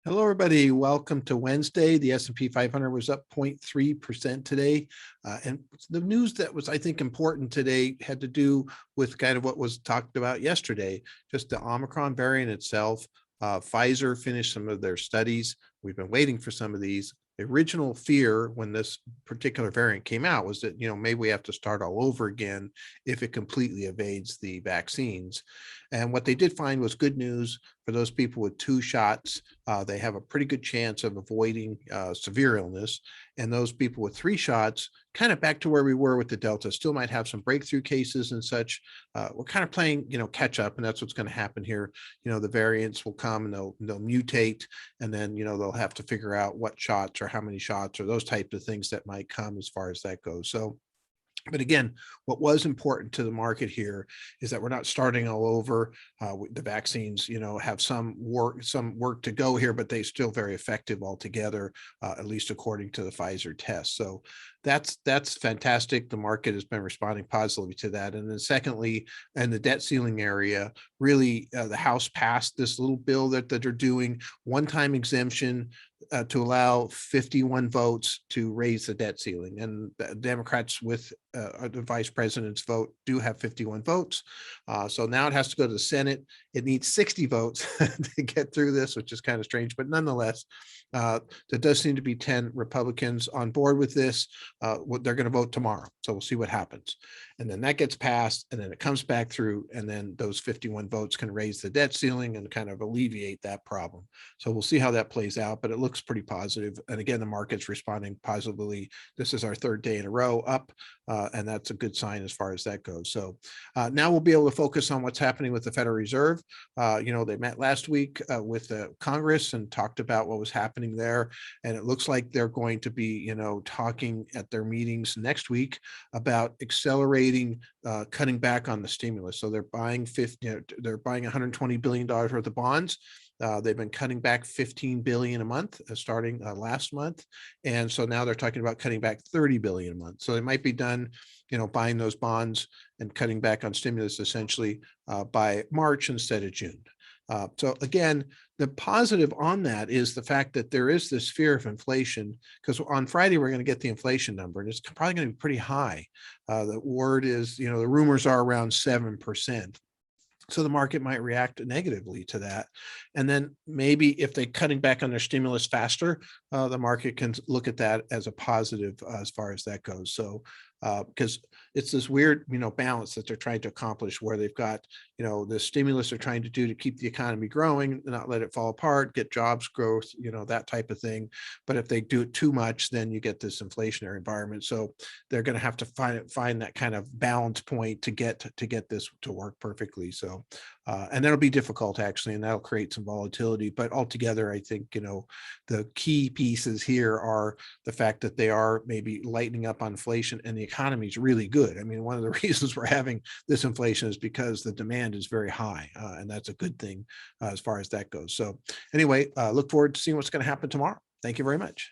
Hello, everybody. Welcome to Wednesday. The S&P 500 was up 0.3% today. And the news that was, I think, important today had to do with kind of what was talked about yesterday, just the Omicron variant itself. Pfizer finished some of their studies. We've been waiting for some of these. The original fear when this particular variant came out was that, maybe we have to start all over again if it completely evades the vaccines. And what they did find was good news for those people with 2 shots. They have a pretty good chance of avoiding severe illness. And those people with 3 shots, kind of back to where we were with the Delta, still might have some breakthrough cases and such. We're kind of playing, catch up, and that's what's going to happen here. The variants will come and they'll mutate, and then, they'll have to figure out what shots or how many shots or those types of things that might come as far as that goes. So, but again, what was important to the market here is that we're not starting all over. The vaccines, have some work to go here, but they still very effective altogether, at least according to the Pfizer test. So that's fantastic. The market has been responding positively to that. And then secondly, in the debt ceiling area, really the House passed this little bill that they're doing, one-time exemption to allow 51 votes to raise the debt ceiling. And the Democrats with the vice president's vote do have 51 votes. So now it has to go to the Senate. It needs 60 votes to get through this, which is kind of strange, but nonetheless, there does seem to be 10 Republicans on board with this. They're going to vote tomorrow. So we'll see what happens. And then that gets passed, and then it comes back through, and then those 51 votes can raise the debt ceiling and kind of alleviate that problem. So we'll see how that plays out, but it looks pretty positive. And again, the market's responding positively. This is our third day in a row up, and that's a good sign as far as that goes. So now we'll be able to focus on what's happening with the Federal Reserve. They met last week with the Congress and talked about what was happening there. And it looks like they're going to be, talking at their meetings next week about accelerating cutting back on the stimulus. So they're buying $120 billion worth of bonds. They've been cutting back 15 billion a month starting last month. And so now they're talking about cutting back 30 billion a month. So they might be done, buying those bonds and cutting back on stimulus essentially by March instead of June. So again, the positive on that is the fact that there is this fear of inflation, because on Friday, we're going to get the inflation number, and it's probably going to be pretty high. The word is, the rumors are around 7%. So the market might react negatively to that. And then maybe if they're cutting back on their stimulus faster, the market can look at that as a positive as far as that goes. So because it's this weird, balance that they're trying to accomplish, where they've got, the stimulus they're trying to do to keep the economy growing, not let it fall apart, get jobs growth, that type of thing. But if they do it too much, then you get this inflationary environment. So they're going to have to find that kind of balance point to get this to work perfectly. So, and that'll be difficult actually, and that'll create some volatility. But altogether, I think, the key pieces here are the fact that they are maybe lightening up on inflation, and the economy is really good. I mean, one of the reasons we're having this inflation is because the demand is very high, and that's a good thing as far as that goes. So anyway, look forward to seeing what's going to happen tomorrow. Thank you very much.